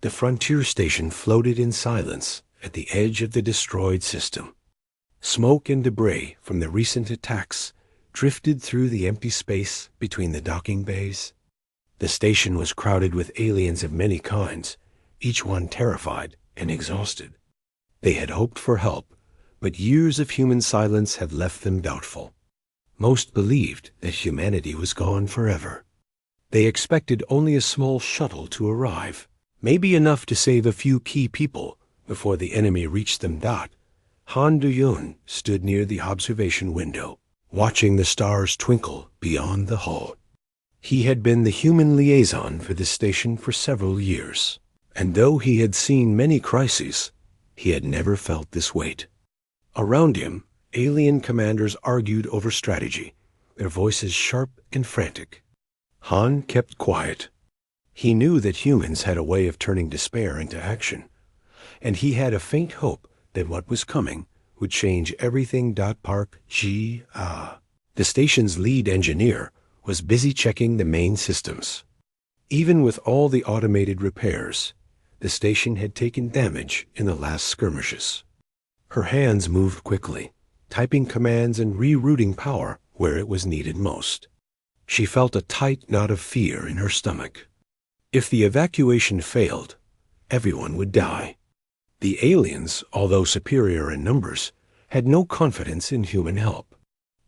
The frontier station floated in silence at the edge of the destroyed system. Smoke and debris from the recent attacks drifted through the empty space between the docking bays. The station was crowded with aliens of many kinds, each one terrified and exhausted. They had hoped for help, but years of human silence had left them doubtful. Most believed that humanity was gone forever. They expected only a small shuttle to arrive, maybe enough to save a few key people before the enemy reached them. Han Du-yun stood near the observation window, watching the stars twinkle beyond the hull. He had been the human liaison for the station for several years, and though he had seen many crises, he had never felt this weight. Around him, alien commanders argued over strategy, their voices sharp and frantic. Han kept quiet. He knew that humans had a way of turning despair into action, and he had a faint hope that what was coming would change everything. Park Ji-ah, the station's lead engineer, was busy checking the main systems. Even with all the automated repairs, the station had taken damage in the last skirmishes. Her hands moved quickly, typing commands and rerouting power where it was needed most. She felt a tight knot of fear in her stomach. If the evacuation failed, everyone would die. The aliens, although superior in numbers, had no confidence in human help.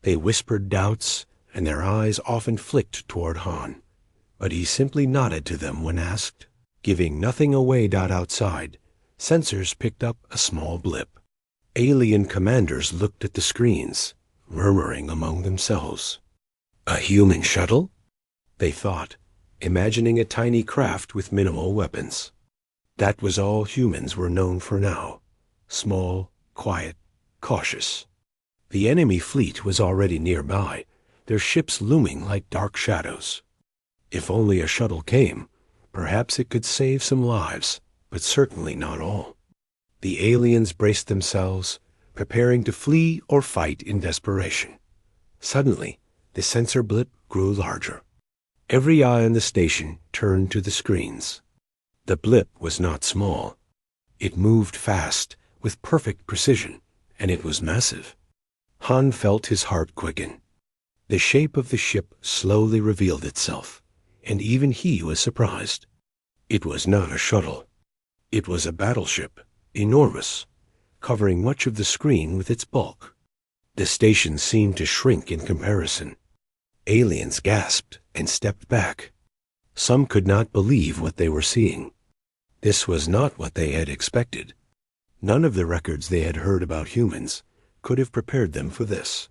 They whispered doubts, and their eyes often flicked toward Han, but he simply nodded to them when asked. Giving nothing away. Outside, sensors picked up a small blip. Alien commanders looked at the screens, murmuring among themselves. A human shuttle? They thought, imagining a tiny craft with minimal weapons. That was all humans were known for now. Small, quiet, cautious. The enemy fleet was already nearby, their ships looming like dark shadows. If only a shuttle came, perhaps it could save some lives, but certainly not all. The aliens braced themselves, preparing to flee or fight in desperation. Suddenly, the sensor blip grew larger. Every eye on the station turned to the screens. The blip was not small. It moved fast, with perfect precision, and it was massive. Han felt his heart quicken. The shape of the ship slowly revealed itself, and even he was surprised. It was not a shuttle. It was a battleship, enormous, covering much of the screen with its bulk. The station seemed to shrink in comparison. Aliens gasped and stepped back. Some could not believe what they were seeing. This was not what they had expected. None of the records they had heard about humans could have prepared them for this.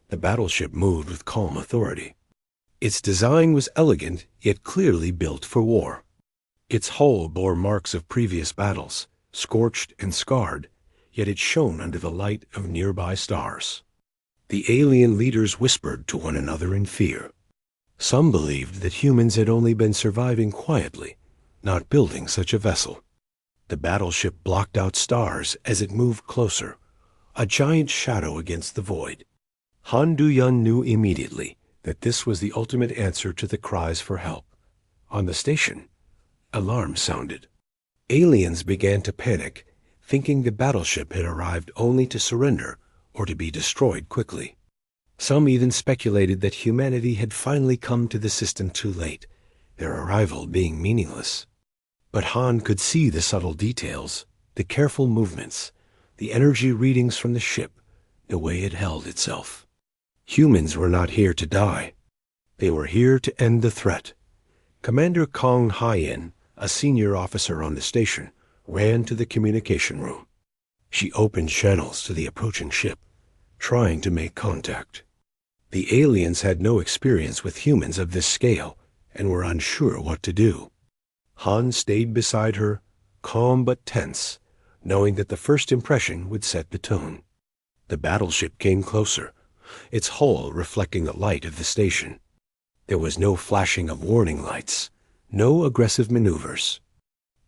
The battleship moved with calm authority. Its design was elegant, yet clearly built for war. Its hull bore marks of previous battles, scorched and scarred, yet it shone under the light of nearby stars. The alien leaders whispered to one another in fear. Some believed that humans had only been surviving quietly, not building such a vessel. The battleship blocked out stars as it moved closer, a giant shadow against the void. Han Du-yun knew immediately that this was the ultimate answer to the cries for help. On the station, alarms sounded. Aliens began to panic, thinking the battleship had arrived only to surrender or to be destroyed quickly. Some even speculated that humanity had finally come to the system too late, their arrival being meaningless. But Han could see the subtle details, the careful movements, the energy readings from the ship, the way it held itself. Humans were not here to die. They were here to end the threat. Commander Kong Hyen, a senior officer on the station, ran to the communication room. She opened channels to the approaching ship, trying to make contact. The aliens had no experience with humans of this scale and were unsure what to do. Han stayed beside her, calm but tense, knowing that the first impression would set the tone. The battleship came closer, its hull reflecting the light of the station. There was no flashing of warning lights, no aggressive maneuvers.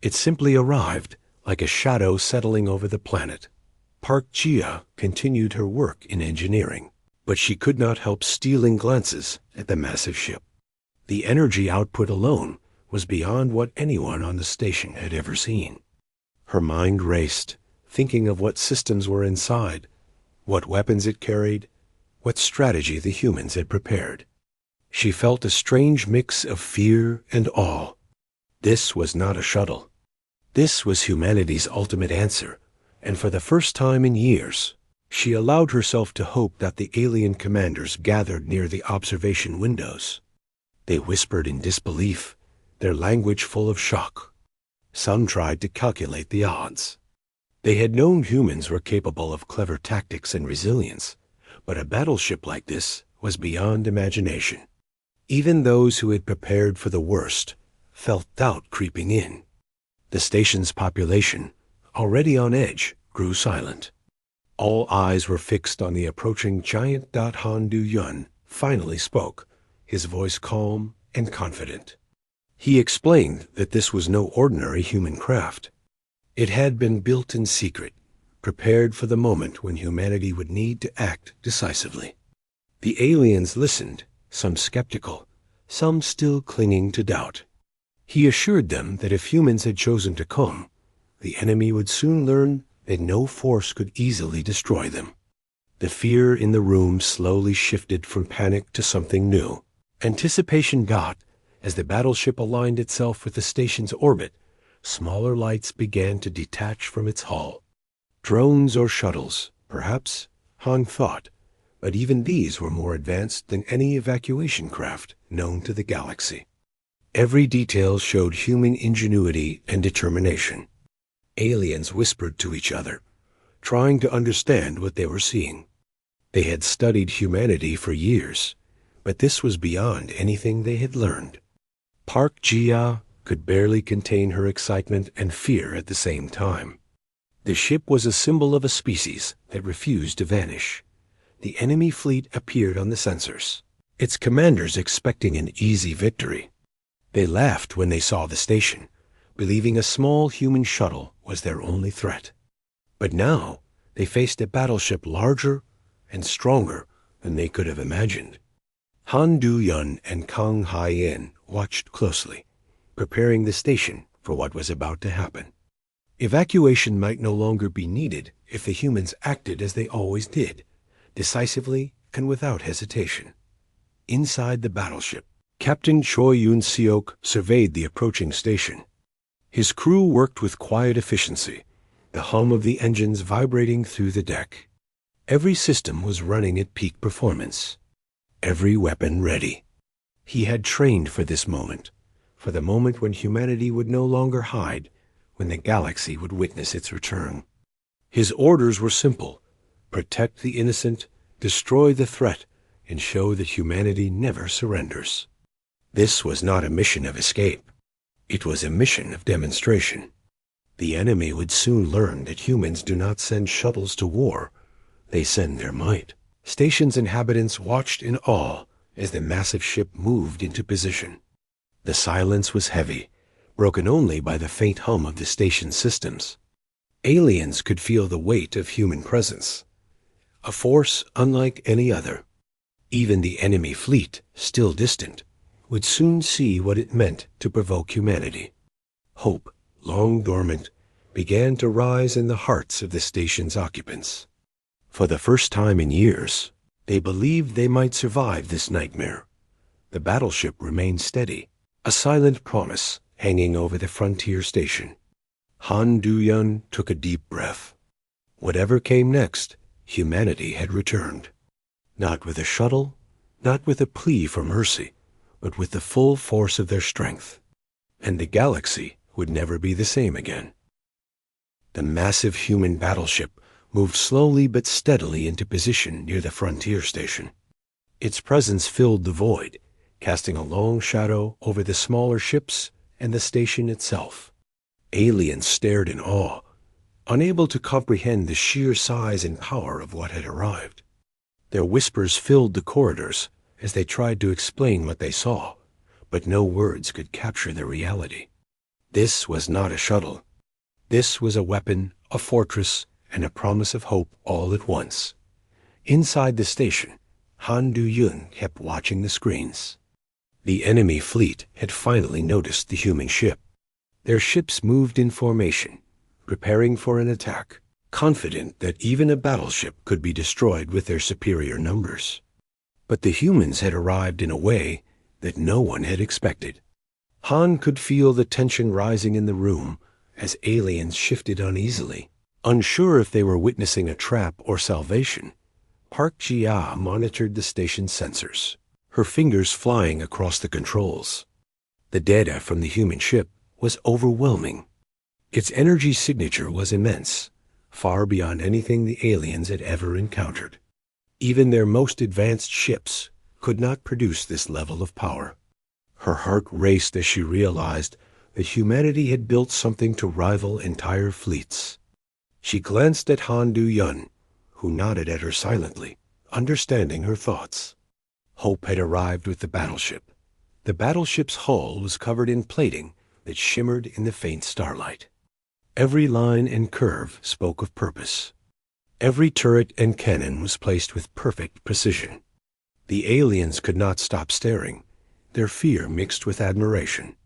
It simply arrived, like a shadow settling over the planet. Park Jia continued her work in engineering, but she could not help stealing glances at the massive ship. The energy output alone was beyond what anyone on the station had ever seen. Her mind raced, thinking of what systems were inside, what weapons it carried, what strategy the humans had prepared. She felt a strange mix of fear and awe. This was not a shuttle. This was humanity's ultimate answer, and for the first time in years, she allowed herself to hope that the alien commanders gathered near the observation windows. They whispered in disbelief, their language full of shock. Some tried to calculate the odds. They had known humans were capable of clever tactics and resilience, but a battleship like this was beyond imagination. Even those who had prepared for the worst felt doubt creeping in. The station's population, already on edge, grew silent. All eyes were fixed on the approaching giant. Han Du-yun finally spoke, his voice calm and confident. He explained that this was no ordinary human craft. It had been built in secret, prepared for the moment when humanity would need to act decisively. The aliens listened, some skeptical, some still clinging to doubt. He assured them that if humans had chosen to come, the enemy would soon learn that no force could easily destroy them. The fear in the room slowly shifted from panic to something new. Anticipation got, as the battleship aligned itself with the station's orbit, smaller lights began to detach from its hull. Drones or shuttles, perhaps, Han thought, but even these were more advanced than any evacuation craft known to the galaxy. Every detail showed human ingenuity and determination. Aliens whispered to each other, trying to understand what they were seeing. They had studied humanity for years, but this was beyond anything they had learned. Park Ji-ya could barely contain her excitement and fear at the same time. The ship was a symbol of a species that refused to vanish. The enemy fleet appeared on the sensors, its commanders expecting an easy victory. They laughed when they saw the station, believing a small human shuttle was their only threat. But now they faced a battleship larger and stronger than they could have imagined. Han Du-yun and Kang Hai-in watched closely, preparing the station for what was about to happen. Evacuation might no longer be needed if the humans acted as they always did, decisively and without hesitation. Inside the battleship, Captain Choi Yun-seok surveyed the approaching station. His crew worked with quiet efficiency, the hum of the engines vibrating through the deck. Every system was running at peak performance, every weapon ready. He had trained for this moment, for the moment when humanity would no longer hide, when the galaxy would witness its return. His orders were simple: protect the innocent, destroy the threat, and show that humanity never surrenders. This was not a mission of escape. It was a mission of demonstration. The enemy would soon learn that humans do not send shuttles to war. They send their might. Station's inhabitants watched in awe as the massive ship moved into position. The silence was heavy, broken only by the faint hum of the station's systems. Aliens could feel the weight of human presence, a force unlike any other. Even the enemy fleet, still distant, would soon see what it meant to provoke humanity. Hope, long dormant, began to rise in the hearts of the station's occupants. For the first time in years, they believed they might survive this nightmare. The battleship remained steady, a silent promise hanging over the frontier station. Han Du-yun took a deep breath. Whatever came next, humanity had returned. Not with a shuttle, not with a plea for mercy, but with the full force of their strength. And the galaxy would never be the same again. The massive human battleship moved slowly but steadily into position near the frontier station. Its presence filled the void, casting a long shadow over the smaller ships and the station itself. Aliens stared in awe, unable to comprehend the sheer size and power of what had arrived. Their whispers filled the corridors as they tried to explain what they saw, but no words could capture the reality. This was not a shuttle. This was a weapon, a fortress, and a promise of hope all at once. Inside the station, Han Du-yun kept watching the screens. The enemy fleet had finally noticed the human ship. Their ships moved in formation, preparing for an attack, confident that even a battleship could be destroyed with their superior numbers. But the humans had arrived in a way that no one had expected. Han could feel the tension rising in the room as aliens shifted uneasily. Unsure if they were witnessing a trap or salvation, Park Ji-ah monitored the station's sensors, her fingers flying across the controls. The data from the human ship was overwhelming. Its energy signature was immense, far beyond anything the aliens had ever encountered. Even their most advanced ships could not produce this level of power. Her heart raced as she realized that humanity had built something to rival entire fleets. She glanced at Han Du-yun, who nodded at her silently, understanding her thoughts. Hope had arrived with the battleship. The battleship's hull was covered in plating that shimmered in the faint starlight. Every line and curve spoke of purpose. Every turret and cannon was placed with perfect precision. The aliens could not stop staring, their fear mixed with admiration.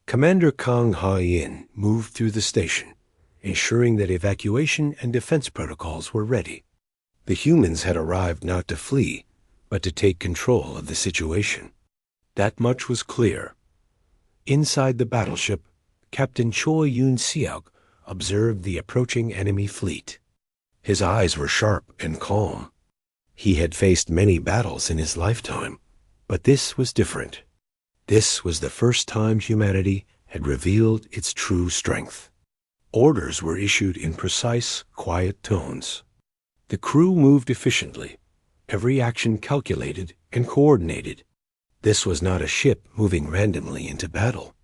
Commander Kang Ha-in moved through the station, ensuring that evacuation and defense protocols were ready. The humans had arrived not to flee, but to take control of the situation. That much was clear. Inside the battleship, Captain Choi Yun-seok observed the approaching enemy fleet. His eyes were sharp and calm. He had faced many battles in his lifetime, but this was different. This was the first time humanity had revealed its true strength. Orders were issued in precise, quiet tones. The crew moved efficiently, every action calculated and coordinated. This was not a ship moving randomly into battle.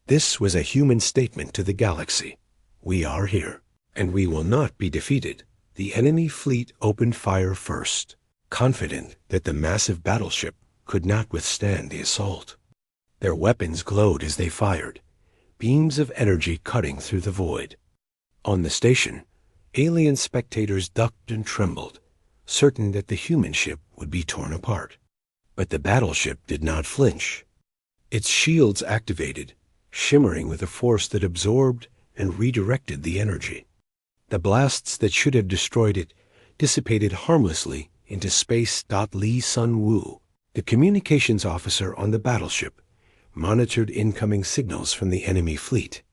This was a human statement to the galaxy. We are here, and we will not be defeated. The enemy fleet opened fire first, confident that the massive battleship could not withstand the assault. Their weapons glowed as they fired, beams of energy cutting through the void. On the station, alien spectators ducked and trembled, certain that the human ship would be torn apart. But the battleship did not flinch. Its shields activated, shimmering with a force that absorbed and redirected the energy. The blasts that should have destroyed it dissipated harmlessly into space. Lee Sun-woo, the communications officer on the battleship, monitored incoming signals from the enemy fleet.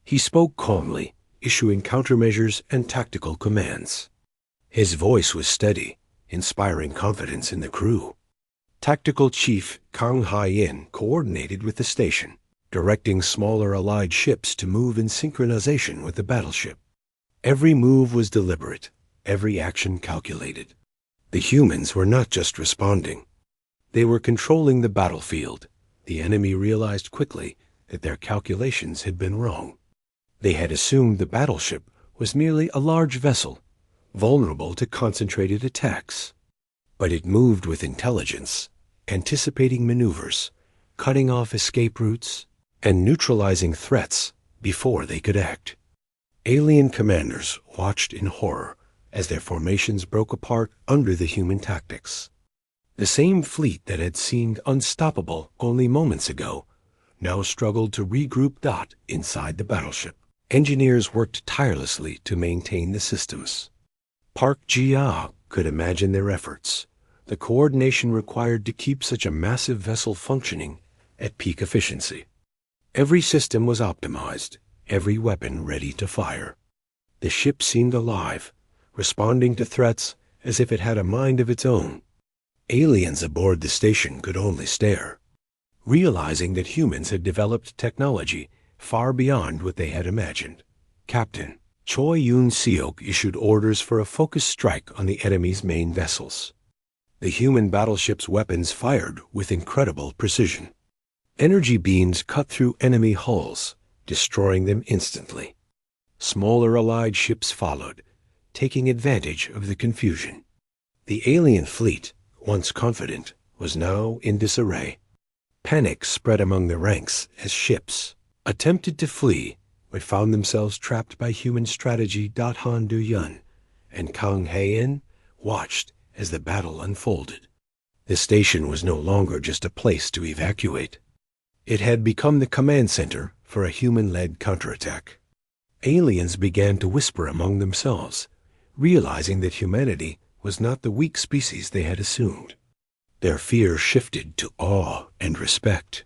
He spoke calmly, issuing countermeasures and tactical commands. His voice was steady, inspiring confidence in the crew. Tactical Chief Kang Ha-in coordinated with the station, directing smaller allied ships to move in synchronization with the battleship. Every move was deliberate, every action calculated. The humans were not just responding. They were controlling the battlefield. The enemy realized quickly that their calculations had been wrong. They had assumed the battleship was merely a large vessel, vulnerable to concentrated attacks. But it moved with intelligence, anticipating maneuvers, cutting off escape routes, and neutralizing threats before they could act. Alien commanders watched in horror as their formations broke apart under the human tactics. The same fleet that had seemed unstoppable only moments ago now struggled to regroup. Inside the battleship, engineers worked tirelessly to maintain the systems. Park Ji-ah could imagine their efforts, the coordination required to keep such a massive vessel functioning at peak efficiency. Every system was optimized, every weapon ready to fire. The ship seemed alive, responding to threats as if it had a mind of its own. Aliens aboard the station could only stare, realizing that humans had developed technology far beyond what they had imagined. Captain Choi Yun-seok issued orders for a focused strike on the enemy's main vessels. The human battleship's weapons fired with incredible precision. Energy beams cut through enemy hulls, destroying them instantly. Smaller allied ships followed, taking advantage of the confusion. The alien fleet, once confident, was now in disarray. Panic spread among the ranks as ships attempted to flee but found themselves trapped by human strategy. Han Du-yun and Kang Ha-in watched as the battle unfolded. The station was no longer just a place to evacuate. It had become the command center for a human-led counterattack. Aliens began to whisper among themselves, realizing that humanity was not the weak species they had assumed. Their fear shifted to awe and respect.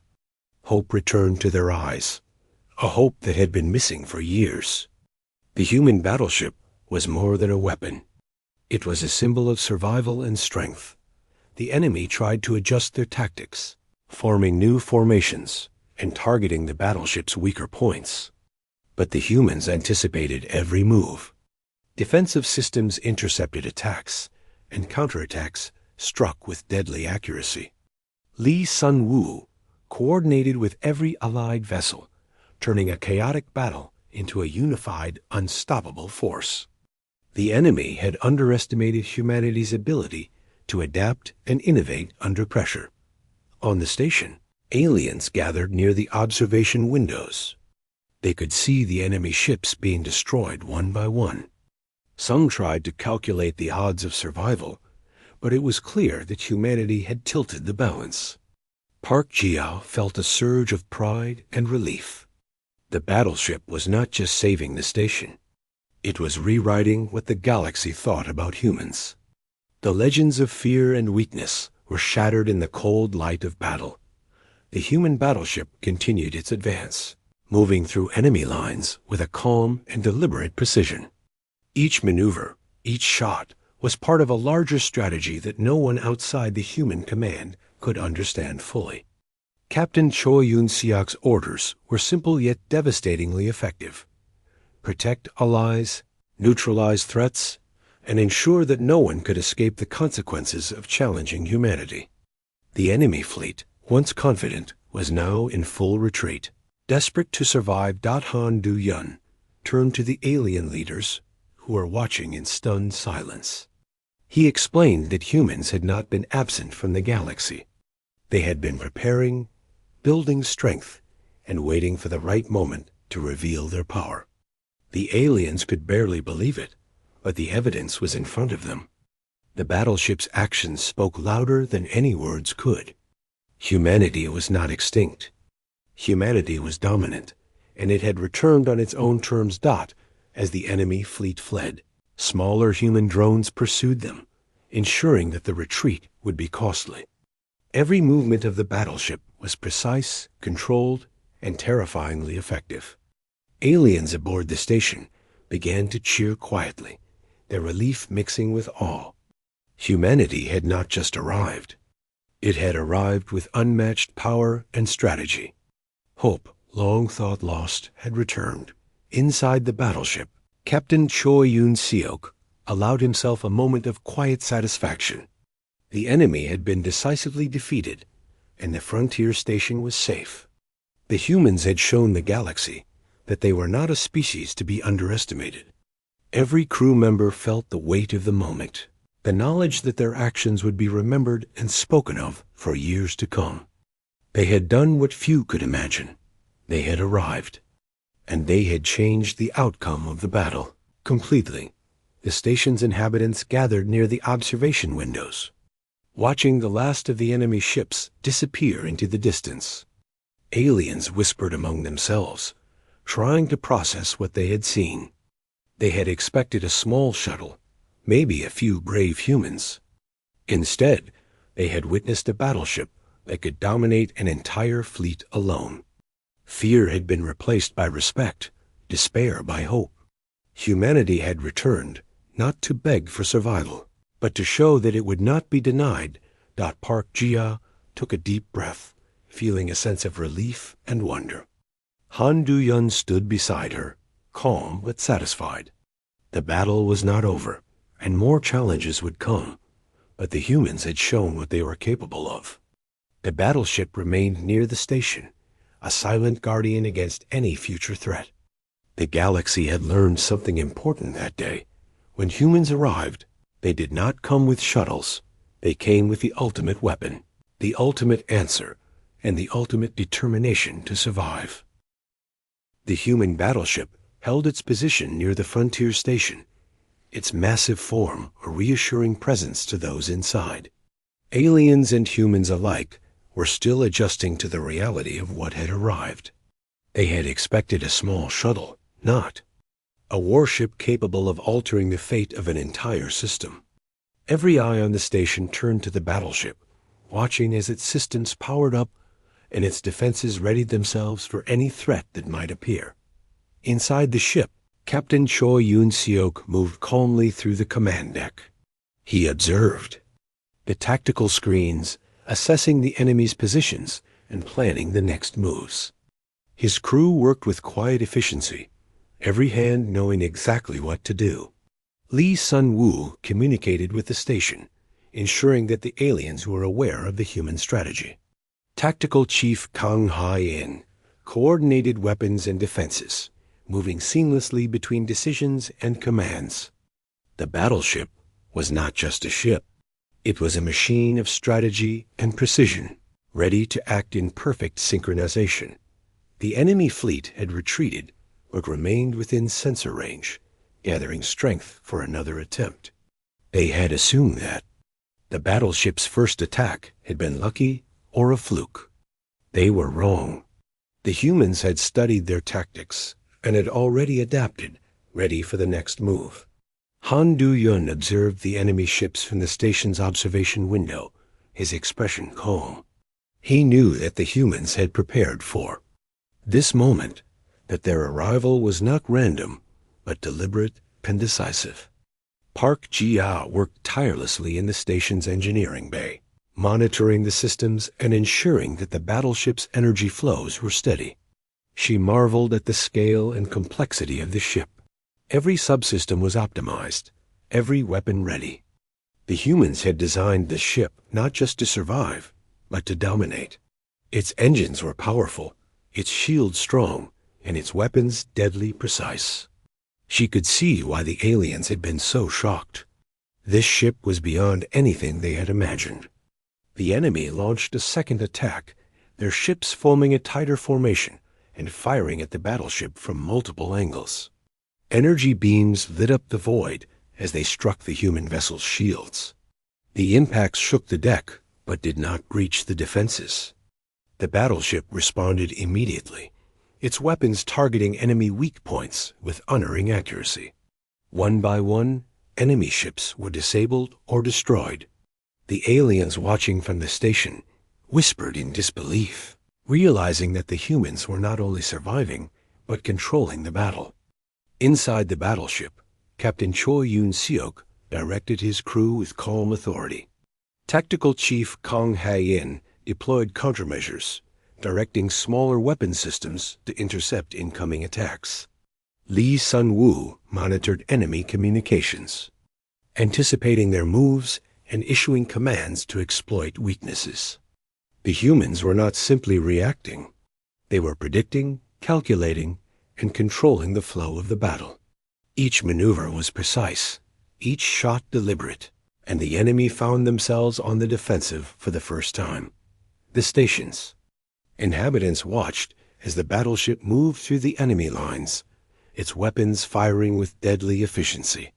Hope returned to their eyes, a hope that had been missing for years. The human battleship was more than a weapon. It was a symbol of survival and strength. The enemy tried to adjust their tactics, forming new formations and targeting the battleship's weaker points. But the humans anticipated every move. Defensive systems intercepted attacks, and counterattacks struck with deadly accuracy. Lee Sun-woo coordinated with every Allied vessel, turning a chaotic battle into a unified, unstoppable force. The enemy had underestimated humanity's ability to adapt and innovate under pressure. On the station, aliens gathered near the observation windows. They could see the enemy ships being destroyed one by one. Some tried to calculate the odds of survival, but it was clear that humanity had tilted the balance. Park Ji-ah felt a surge of pride and relief. The battleship was not just saving the station. It was rewriting what the galaxy thought about humans. The legends of fear and weakness were shattered in the cold light of battle. The human battleship continued its advance, moving through enemy lines with a calm and deliberate precision. Each maneuver, each shot, was part of a larger strategy that no one outside the human command could understand fully. Captain Choi Yun-seok's orders were simple yet devastatingly effective. Protect allies, neutralize threats, and ensure that no one could escape the consequences of challenging humanity. The enemy fleet, once confident, was now in full retreat. Desperate to survive, Han Du-yun turned to the alien leaders who were watching in stunned silence. He explained that humans had not been absent from the galaxy. They had been preparing, building strength, and waiting for the right moment to reveal their power. The aliens could barely believe it, but the evidence was in front of them. The battleship's actions spoke louder than any words could. Humanity was not extinct. Humanity was dominant, and it had returned on its own terms. As the enemy fleet fled, smaller human drones pursued them, ensuring that the retreat would be costly. Every movement of the battleship was precise, controlled, and terrifyingly effective. Aliens aboard the station began to cheer quietly, their relief mixing with awe. Humanity had not just arrived. It had arrived with unmatched power and strategy. Hope, long thought lost, had returned. Inside the battleship, Captain Choi Yun-seok allowed himself a moment of quiet satisfaction. The enemy had been decisively defeated, and the frontier station was safe. The humans had shown the galaxy that they were not a species to be underestimated. Every crew member felt the weight of the moment, the knowledge that their actions would be remembered and spoken of for years to come. They had done what few could imagine. They had arrived. And they had changed the outcome of the battle completely. The station's inhabitants gathered near the observation windows, watching the last of the enemy ships disappear into the distance. Aliens whispered among themselves, trying to process what they had seen. They had expected a small shuttle, maybe a few brave humans. Instead, they had witnessed a battleship that could dominate an entire fleet alone. Fear had been replaced by respect, despair by hope. Humanity had returned, not to beg for survival, but to show that it would not be denied. Park Ji-ah took a deep breath, feeling a sense of relief and wonder. Han Du-yun stood beside her, calm but satisfied. The battle was not over, and more challenges would come, but the humans had shown what they were capable of. The battleship remained near the station, a silent guardian against any future threat. The galaxy had learned something important that day. When humans arrived, they did not come with shuttles. They came with the ultimate weapon, the ultimate answer, and the ultimate determination to survive. The human battleship held its position near the frontier station, its massive form a reassuring presence to those inside. Aliens and humans alike were still adjusting to the reality of what had arrived. They had expected a small shuttle, not a warship capable of altering the fate of an entire system. Every eye on the station turned to the battleship, watching as its systems powered up and its defenses readied themselves for any threat that might appear. Inside the ship, Captain Choi Yoon-seok moved calmly through the command deck. He observed the tactical screens, assessing the enemy's positions and planning the next moves. His crew worked with quiet efficiency, every hand knowing exactly what to do. Lee Sun-woo communicated with the station, ensuring that the aliens were aware of the human strategy. Tactical Chief Kang Ha-in coordinated weapons and defenses, moving seamlessly between decisions and commands. The battleship was not just a ship. It was a machine of strategy and precision, ready to act in perfect synchronization. The enemy fleet had retreated, but remained within sensor range, gathering strength for another attempt. They had assumed that the battleship's first attack had been lucky or a fluke. They were wrong. The humans had studied their tactics and had already adapted, ready for the next move. Han Du-yun observed the enemy ships from the station's observation window, his expression calm. He knew that the humans had prepared for this moment, that their arrival was not random, but deliberate and decisive. Park Ji-ah worked tirelessly in the station's engineering bay, monitoring the systems and ensuring that the battleship's energy flows were steady. She marveled at the scale and complexity of the ship. Every subsystem was optimized, every weapon ready. The humans had designed the ship not just to survive, but to dominate. Its engines were powerful, its shields strong, and its weapons deadly precise. She could see why the aliens had been so shocked. This ship was beyond anything they had imagined. The enemy launched a second attack, their ships forming a tighter formation and firing at the battleship from multiple angles. Energy beams lit up the void as they struck the human vessel's shields. The impacts shook the deck, but did not breach the defenses. The battleship responded immediately, its weapons targeting enemy weak points with unerring accuracy. One by one, enemy ships were disabled or destroyed. The aliens watching from the station whispered in disbelief, realizing that the humans were not only surviving, but controlling the battle. Inside the battleship, Captain Choi Yoon-seok directed his crew with calm authority. Tactical Chief Kang Ha-in deployed countermeasures, directing smaller weapon systems to intercept incoming attacks. Lee Sun-woo monitored enemy communications, anticipating their moves and issuing commands to exploit weaknesses. The humans were not simply reacting. They were predicting, calculating, and controlling the flow of the battle. Each maneuver was precise, each shot deliberate, and the enemy found themselves on the defensive for the first time. The stations. Inhabitants watched as the battleship moved through the enemy lines, its weapons firing with deadly efficiency.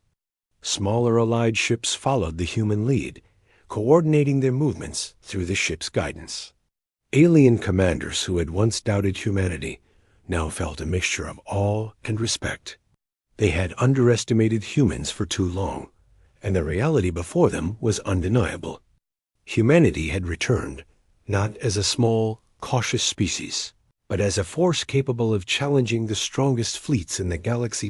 Smaller allied ships followed the human lead, coordinating their movements through the ship's guidance. Alien commanders who had once doubted humanity now felt a mixture of awe and respect. They had underestimated humans for too long, and the reality before them was undeniable. Humanity had returned, not as a small, cautious species, but as a force capable of challenging the strongest fleets in the galaxy.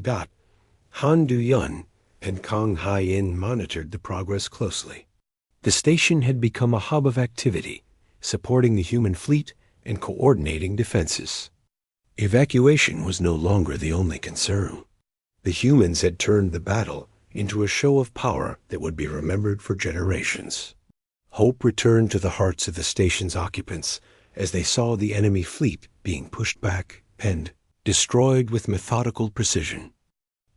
Han Du-yun and Kang Ha-in monitored the progress closely. The station had become a hub of activity, supporting the human fleet and coordinating defenses. Evacuation was no longer the only concern. The humans had turned the battle into a show of power that would be remembered for generations. Hope returned to the hearts of the station's occupants as they saw the enemy fleet being pushed back and destroyed with methodical precision.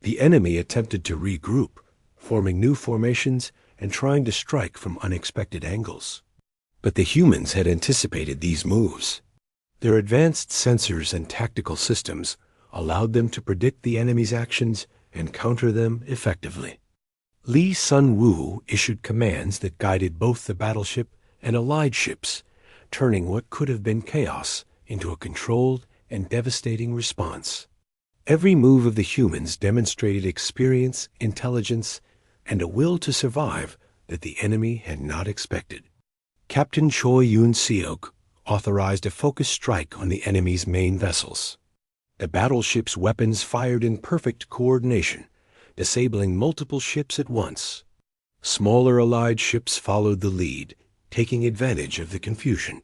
The enemy attempted to regroup, forming new formations and trying to strike from unexpected angles. But the humans had anticipated these moves. Their advanced sensors and tactical systems allowed them to predict the enemy's actions and counter them effectively. Lee Sun-woo issued commands that guided both the battleship and allied ships, turning what could have been chaos into a controlled and devastating response. Every move of the humans demonstrated experience, intelligence, and a will to survive that the enemy had not expected. Captain Choi Yoon-seok authorized a focused strike on the enemy's main vessels. The battleship's weapons fired in perfect coordination, disabling multiple ships at once. Smaller allied ships followed the lead, taking advantage of the confusion.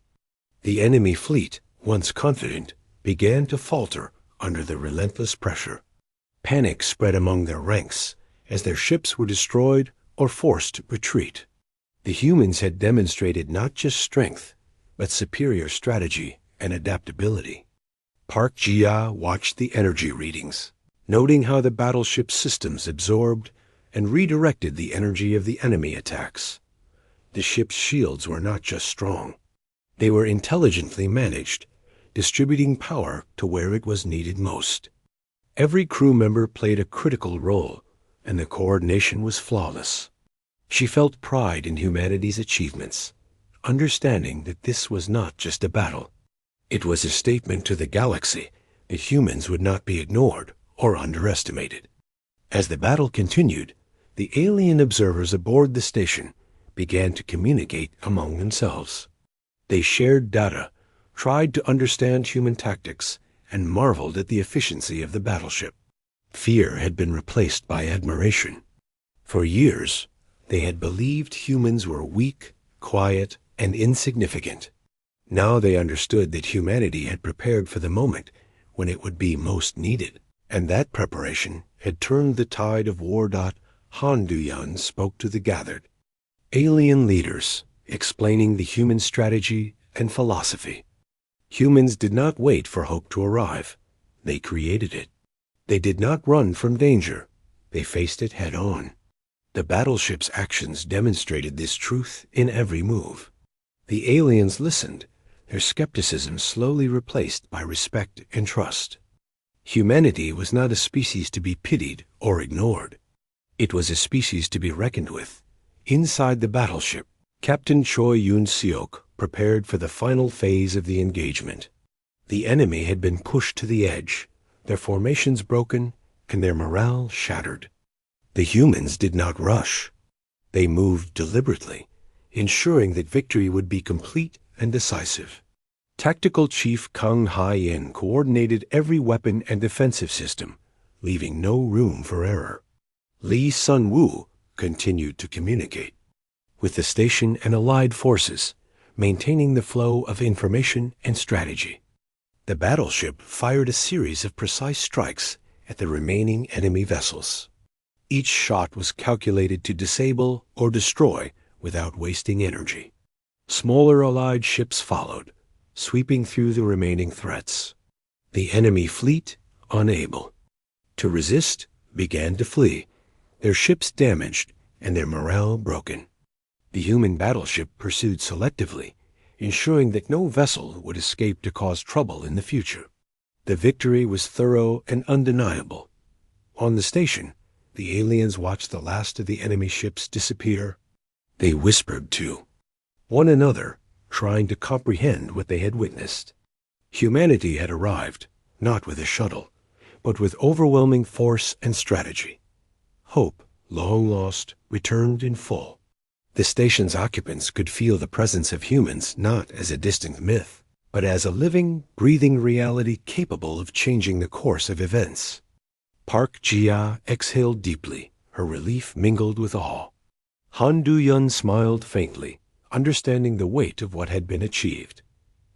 The enemy fleet, once confident, began to falter under the relentless pressure. Panic spread among their ranks as their ships were destroyed or forced to retreat. The humans had demonstrated not just strength, but superior strategy and adaptability. Park Ji-ah watched the energy readings, noting how the battleship's systems absorbed and redirected the energy of the enemy attacks. The ship's shields were not just strong. They were intelligently managed, distributing power to where it was needed most. Every crew member played a critical role, and the coordination was flawless. She felt pride in humanity's achievements, understanding that this was not just a battle. It was a statement to the galaxy that humans would not be ignored or underestimated. As the battle continued, the alien observers aboard the station began to communicate among themselves. They shared data, tried to understand human tactics, and marveled at the efficiency of the battleship. Fear had been replaced by admiration. For years, they had believed humans were weak, quiet, and insignificant. Now they understood that humanity had prepared for the moment when it would be most needed, and that preparation had turned the tide of war. Han Du-yeon spoke to the gathered alien leaders, explaining the human strategy and philosophy. Humans did not wait for hope to arrive. They created it. They did not run from danger. They faced it head-on. The battleship's actions demonstrated this truth in every move. The aliens listened, their skepticism slowly replaced by respect and trust. Humanity was not a species to be pitied or ignored. It was a species to be reckoned with. Inside the battleship, Captain Choi Yoon-seok prepared for the final phase of the engagement. The enemy had been pushed to the edge, their formations broken, and their morale shattered. The humans did not rush. They moved deliberately, ensuring that victory would be complete and decisive. Tactical Chief Kang Ha-in coordinated every weapon and defensive system, leaving no room for error. Lee Sun-woo continued to communicate with the station and allied forces, maintaining the flow of information and strategy. The battleship fired a series of precise strikes at the remaining enemy vessels. Each shot was calculated to disable or destroy without wasting energy. Smaller allied ships followed, sweeping through the remaining threats. The enemy fleet, unable to resist, began to flee, their ships damaged and their morale broken. The human battleship pursued selectively, ensuring that no vessel would escape to cause trouble in the future. The victory was thorough and undeniable. On the station, the aliens watched the last of the enemy ships disappear. They whispered to one another, trying to comprehend what they had witnessed. Humanity had arrived, not with a shuttle, but with overwhelming force and strategy. Hope, long lost, returned in full. The station's occupants could feel the presence of humans not as a distant myth, but as a living, breathing reality capable of changing the course of events. Park Ji-ah exhaled deeply, her relief mingled with awe. Han Du-yeon smiled faintly, understanding the weight of what had been achieved.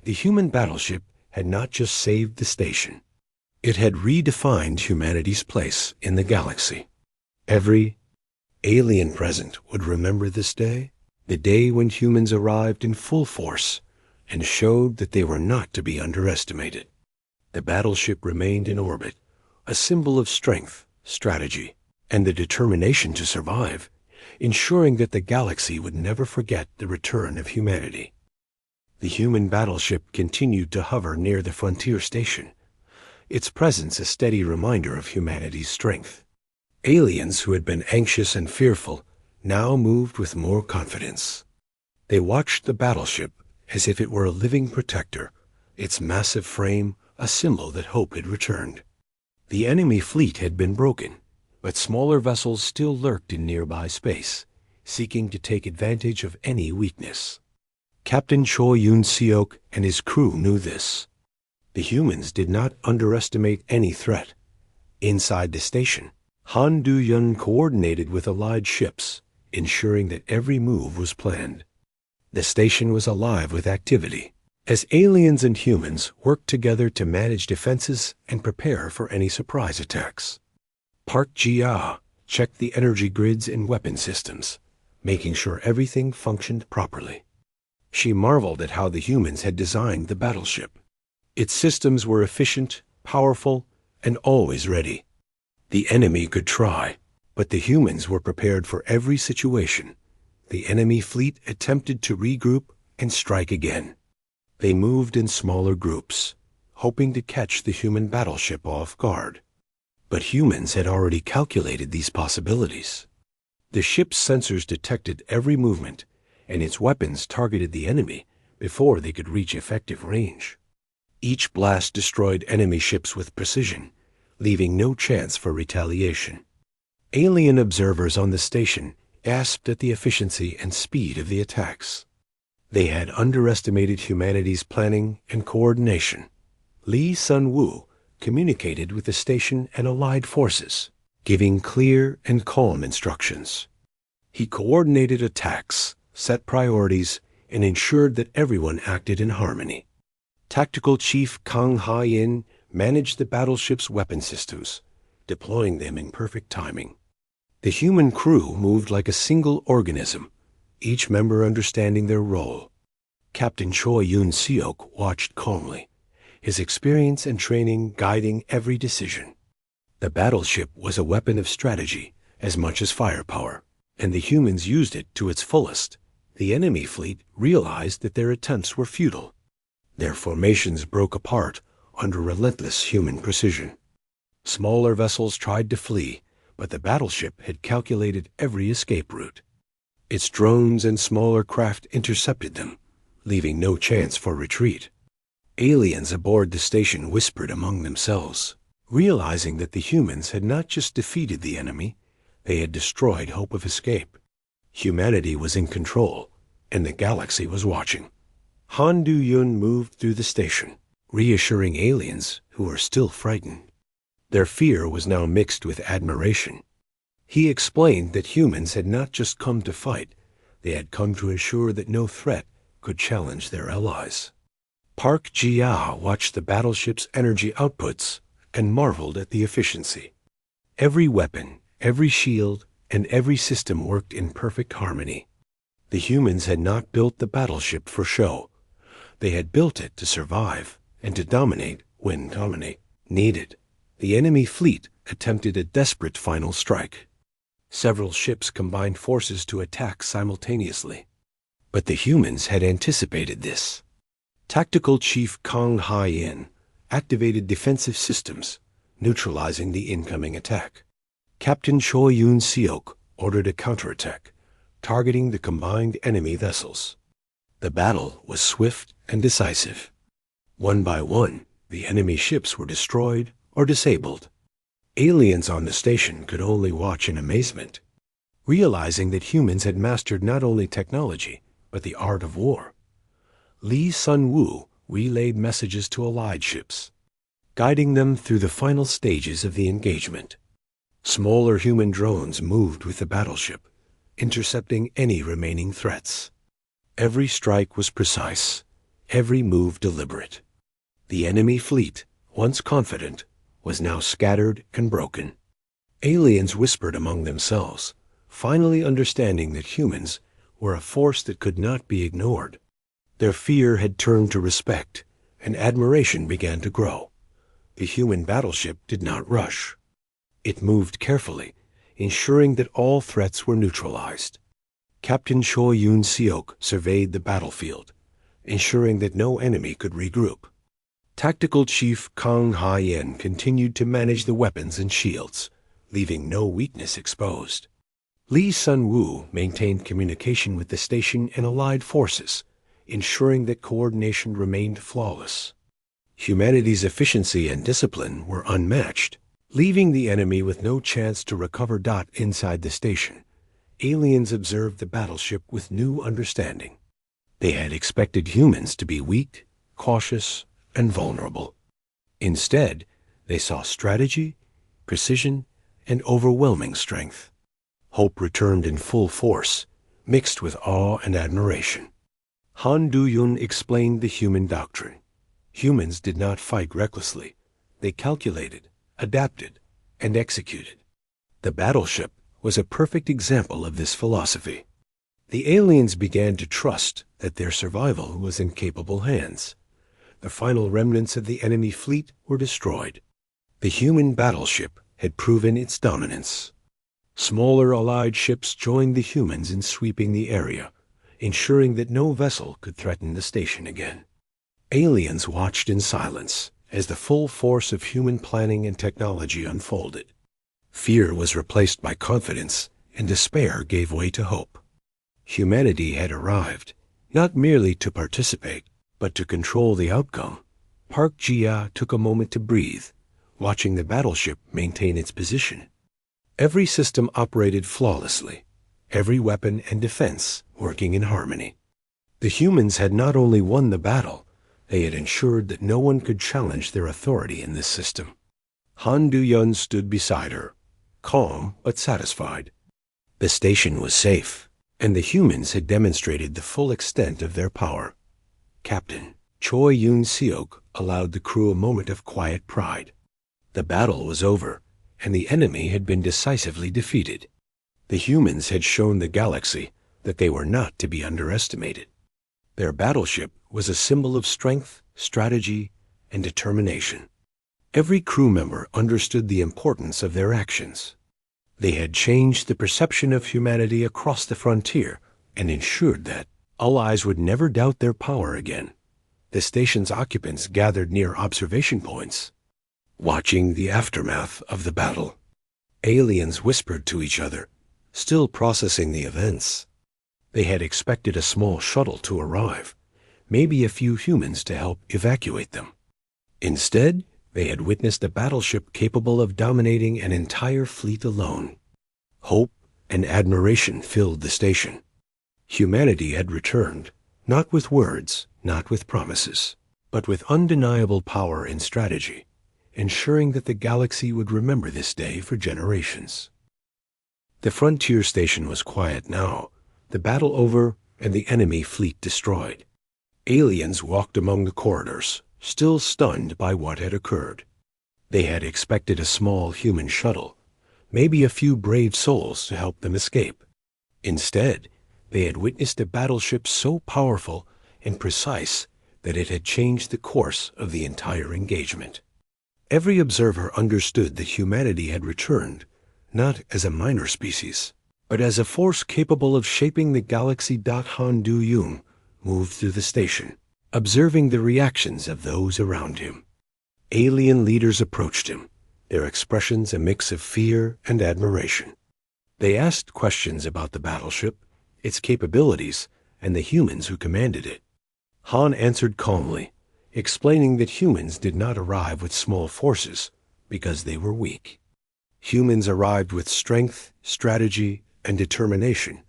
The human battleship had not just saved the station. It had redefined humanity's place in the galaxy. Every alien present would remember this day, the day when humans arrived in full force and showed that they were not to be underestimated. The battleship remained in orbit, a symbol of strength, strategy, and the determination to survive, ensuring that the galaxy would never forget the return of humanity. The human battleship continued to hover near the frontier station, its presence a steady reminder of humanity's strength. Aliens who had been anxious and fearful now moved with more confidence. They watched the battleship as if it were a living protector, its massive frame a symbol that hope had returned. The enemy fleet had been broken, but smaller vessels still lurked in nearby space, seeking to take advantage of any weakness. Captain Choi Yoon-seok and his crew knew this. The humans did not underestimate any threat. Inside the station, Han Do-yeon coordinated with allied ships, ensuring that every move was planned. The station was alive with activity, as aliens and humans worked together to manage defenses and prepare for any surprise attacks. Park Ji-ah checked the energy grids and weapon systems, making sure everything functioned properly. She marveled at how the humans had designed the battleship. Its systems were efficient, powerful, and always ready. The enemy could try, but the humans were prepared for every situation. The enemy fleet attempted to regroup and strike again. They moved in smaller groups, hoping to catch the human battleship off guard. But humans had already calculated these possibilities. The ship's sensors detected every movement, and its weapons targeted the enemy before they could reach effective range. Each blast destroyed enemy ships with precision, leaving no chance for retaliation. Alien observers on the station gasped at the efficiency and speed of the attacks. They had underestimated humanity's planning and coordination. Lee Sun-woo communicated with the station and allied forces, giving clear and calm instructions. He coordinated attacks, set priorities, and ensured that everyone acted in harmony. Tactical Chief Kang Ha-in managed the battleship's weapon systems, deploying them in perfect timing. The human crew moved like a single organism, each member understanding their role. Captain Choi Yoon-seok watched calmly, his experience and training guiding every decision. The battleship was a weapon of strategy as much as firepower, and the humans used it to its fullest. The enemy fleet realized that their attempts were futile. Their formations broke apart under relentless human precision. Smaller vessels tried to flee, but the battleship had calculated every escape route. Its drones and smaller craft intercepted them, leaving no chance for retreat. Aliens aboard the station whispered among themselves, realizing that the humans had not just defeated the enemy, they had destroyed hope of escape. Humanity was in control, and the galaxy was watching. Han Do-yeon moved through the station, reassuring aliens who were still frightened. Their fear was now mixed with admiration. He explained that humans had not just come to fight, they had come to ensure that no threat could challenge their allies. Park Ji-ah watched the battleship's energy outputs and marveled at the efficiency. Every weapon, every shield, and every system worked in perfect harmony. The humans had not built the battleship for show. They had built it to survive and to dominate when dominate needed. The enemy fleet attempted a desperate final strike. Several ships combined forces to attack simultaneously. But the humans had anticipated this. Tactical Chief Kang Ha-in activated defensive systems, neutralizing the incoming attack. Captain Choi Yoon-seok ordered a counterattack, targeting the combined enemy vessels. The battle was swift and decisive. One by one, the enemy ships were destroyed or disabled. Aliens on the station could only watch in amazement, realizing that humans had mastered not only technology, but the art of war. Lee Sun-woo relayed messages to allied ships, guiding them through the final stages of the engagement. Smaller human drones moved with the battleship, intercepting any remaining threats. Every strike was precise, every move deliberate. The enemy fleet, once confident, was now scattered and broken. Aliens whispered among themselves, finally understanding that humans were a force that could not be ignored. Their fear had turned to respect, and admiration began to grow. The human battleship did not rush. It moved carefully, ensuring that all threats were neutralized. Captain Choi Yoon-seok surveyed the battlefield, ensuring that no enemy could regroup. Tactical Chief Kang Ha-in continued to manage the weapons and shields, leaving no weakness exposed. Lee Sun-woo maintained communication with the station and allied forces, ensuring that coordination remained flawless. Humanity's efficiency and discipline were unmatched, leaving the enemy with no chance to recover. Inside the station, aliens observed the battleship with new understanding. They had expected humans to be weak, cautious, and vulnerable. Instead, they saw strategy, precision, and overwhelming strength. Hope returned in full force, mixed with awe and admiration. Han Du-yun explained the human doctrine. Humans did not fight recklessly. They calculated, adapted, and executed. The battleship was a perfect example of this philosophy. The aliens began to trust that their survival was in capable hands. The final remnants of the enemy fleet were destroyed. The human battleship had proven its dominance. Smaller allied ships joined the humans in sweeping the area, ensuring that no vessel could threaten the station again. Aliens watched in silence as the full force of human planning and technology unfolded. Fear was replaced by confidence, and despair gave way to hope. Humanity had arrived, not merely to participate, but to control the outcome. Park Ji-ah took a moment to breathe, watching the battleship maintain its position. Every system operated flawlessly, every weapon and defense working in harmony. The humans had not only won the battle, they had ensured that no one could challenge their authority in this system. Han Du-yun stood beside her, calm but satisfied. The station was safe, and the humans had demonstrated the full extent of their power. Captain Choi Yoon-seok allowed the crew a moment of quiet pride. The battle was over, and the enemy had been decisively defeated. The humans had shown the galaxy that they were not to be underestimated. Their battleship was a symbol of strength, strategy, and determination. Every crew member understood the importance of their actions. They had changed the perception of humanity across the frontier and ensured that allies would never doubt their power again. The station's occupants gathered near observation points, watching the aftermath of the battle. Aliens whispered to each other, still processing the events. They had expected a small shuttle to arrive, maybe a few humans to help evacuate them. Instead, they had witnessed a battleship capable of dominating an entire fleet alone. Hope and admiration filled the station. Humanity had returned, not with words, not with promises, but with undeniable power and strategy, ensuring that the galaxy would remember this day for generations. The frontier station was quiet now, the battle over and the enemy fleet destroyed. Aliens walked among the corridors, still stunned by what had occurred. They had expected a small human shuttle, maybe a few brave souls to help them escape. Instead, they had witnessed a battleship so powerful and precise that it had changed the course of the entire engagement. Every observer understood that humanity had returned, not as a minor species, but as a force capable of shaping the galaxy. Han Du-yun moved through the station, observing the reactions of those around him. Alien leaders approached him, their expressions a mix of fear and admiration. They asked questions about the battleship, its capabilities, and the humans who commanded it. Han answered calmly, explaining that humans did not arrive with small forces because they were weak. Humans arrived with strength, strategy, and determination,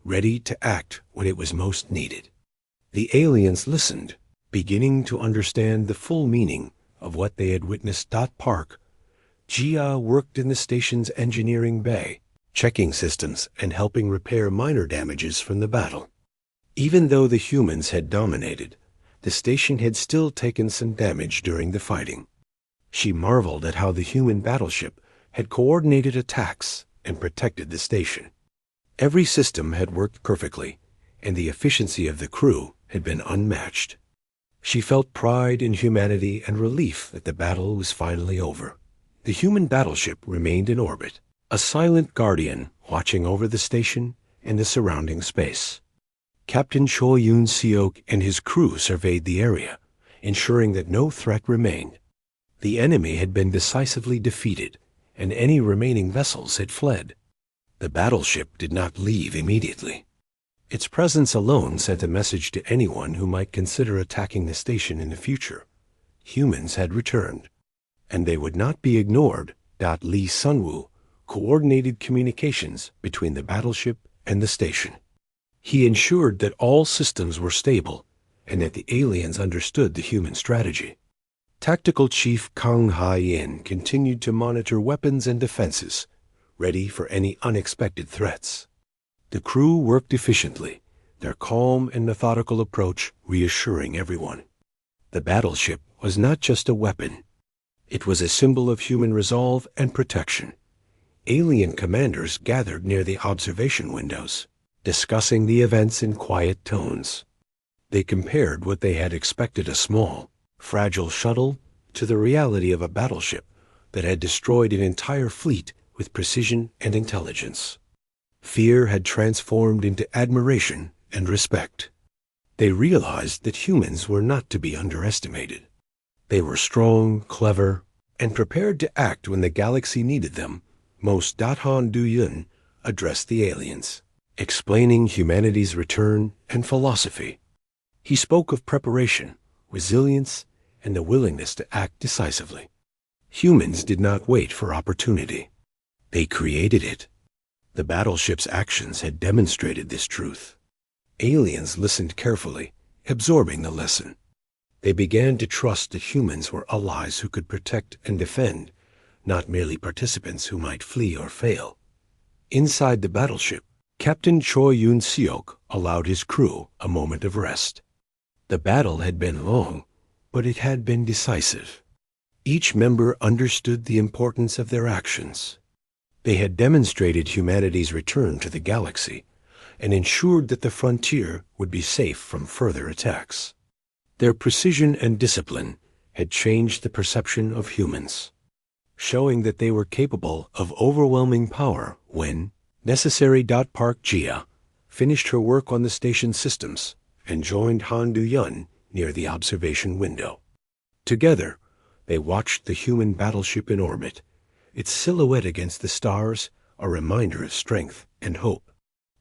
ready to act when it was most needed. The aliens listened, beginning to understand the full meaning of what they had witnessed. Park Ji-ah worked in the station's engineering bay, checking systems and helping repair minor damages from the battle. Even though the humans had dominated, the station had still taken some damage during the fighting. She marveled at how the human battleship had coordinated attacks and protected the station. Every system had worked perfectly, and the efficiency of the crew had been unmatched. She felt pride in humanity and relief that the battle was finally over. The human battleship remained in orbit, a silent guardian watching over the station and the surrounding space. Captain Choi Yoon-seok and his crew surveyed the area, ensuring that no threat remained. The enemy had been decisively defeated, and any remaining vessels had fled. The battleship did not leave immediately. Its presence alone sent a message to anyone who might consider attacking the station in the future. Humans had returned, and they would not be ignored. Li Sunwoo coordinated communications between the battleship and the station. He ensured that all systems were stable and that the aliens understood the human strategy. Tactical Chief Kang Ha-yin continued to monitor weapons and defenses, ready for any unexpected threats. The crew worked efficiently, their calm and methodical approach reassuring everyone. The battleship was not just a weapon. It was a symbol of human resolve and protection. Alien commanders gathered near the observation windows, discussing the events in quiet tones. They compared what they had expected, a small, fragile shuttle, to the reality of a battleship that had destroyed an entire fleet with precision and intelligence. Fear had transformed into admiration and respect. They realized that humans were not to be underestimated. They were strong, clever, and prepared to act when the galaxy needed them. Most Han Du-yun addressed the aliens, explaining humanity's return and philosophy. He spoke of preparation, resilience, and the willingness to act decisively. Humans did not wait for opportunity. They created it. The battleship's actions had demonstrated this truth. Aliens listened carefully, absorbing the lesson. They began to trust that humans were allies who could protect and defend, not merely participants who might flee or fail. Inside the battleship, Captain Choi Yoon-seok allowed his crew a moment of rest. The battle had been long, but it had been decisive. Each member understood the importance of their actions. They had demonstrated humanity's return to the galaxy and ensured that the frontier would be safe from further attacks. Their precision and discipline had changed the perception of humans, showing that they were capable of overwhelming power when necessary. Park Jia finished her work on the station systems and joined Han Du-yun near the observation window. Together, they watched the human battleship in orbit, its silhouette against the stars a reminder of strength and hope.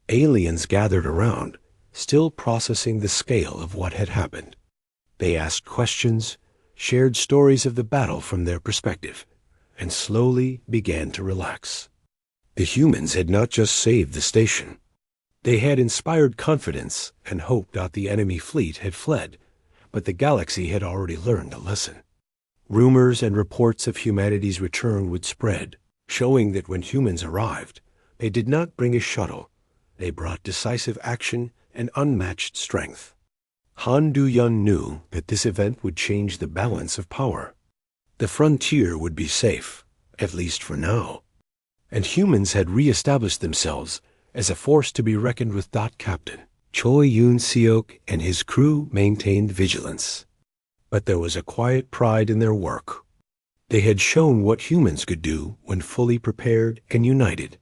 Aliens gathered around, still processing the scale of what had happened. They asked questions, shared stories of the battle from their perspective, and slowly began to relax. The humans had not just saved the station. They had inspired confidence and hope. The enemy fleet had fled, but the galaxy had already learned a lesson. Rumors and reports of humanity's return would spread, showing that when humans arrived, they did not bring a shuttle. They brought decisive action and unmatched strength. Han Du-yun knew that this event would change the balance of power. The frontier would be safe, at least for now, and humans had re-established themselves as a force to be reckoned with. Captain Choi Yoon-seok and his crew maintained vigilance, but there was a quiet pride in their work. They had shown what humans could do when fully prepared and united.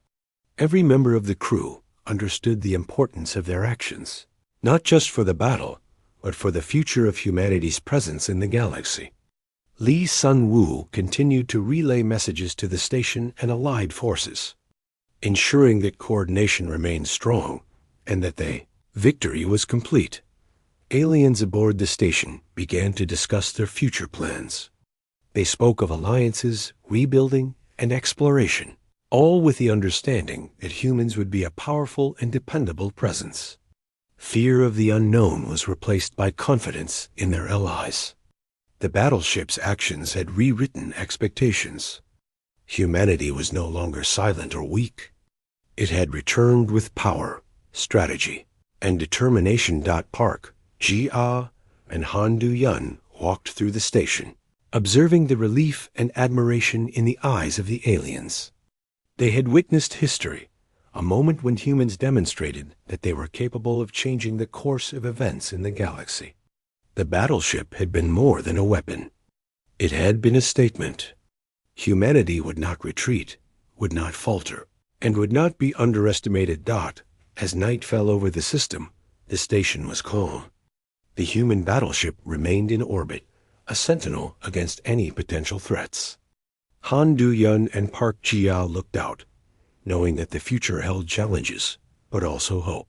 Every member of the crew understood the importance of their actions, not just for the battle, but for the future of humanity's presence in the galaxy. Li Sunwoo continued to relay messages to the station and allied forces, ensuring that coordination remained strong and that victory was complete. Aliens aboard the station began to discuss their future plans. They spoke of alliances, rebuilding, and exploration, all with the understanding that humans would be a powerful and dependable presence. Fear of the unknown was replaced by confidence in their allies. The battleship's actions had rewritten expectations. Humanity was no longer silent or weak. It had returned with power, strategy, and determination. Park Ji-ah and Han Du-yun walked through the station, observing the relief and admiration in the eyes of the aliens. They had witnessed history, a moment when humans demonstrated that they were capable of changing the course of events in the galaxy. The battleship had been more than a weapon. It had been a statement. Humanity would not retreat, would not falter, and would not be underestimated. As night fell over the system, the station was calm. The human battleship remained in orbit, a sentinel against any potential threats. Han Du-yun and Park Ji-ah looked out, knowing that the future held challenges, but also hope.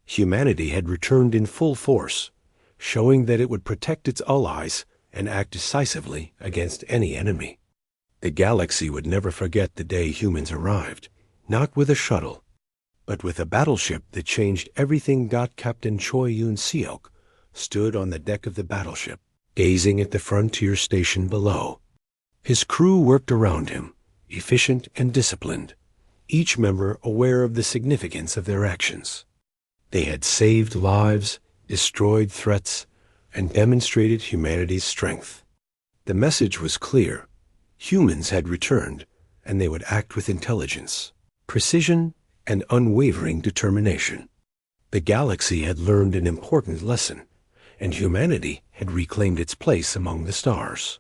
Humanity had returned in full force, showing that it would protect its allies and act decisively against any enemy. The galaxy would never forget the day humans arrived, not with a shuttle, but with a battleship that changed everything. Captain Choi Yoon-seok stood on the deck of the battleship, gazing at the frontier station below. His crew worked around him, efficient and disciplined, each member aware of the significance of their actions. They had saved lives, destroyed threats, and demonstrated humanity's strength. The message was clear. Humans had returned, and they would act with intelligence, precision, and unwavering determination. The galaxy had learned an important lesson, and humanity had reclaimed its place among the stars.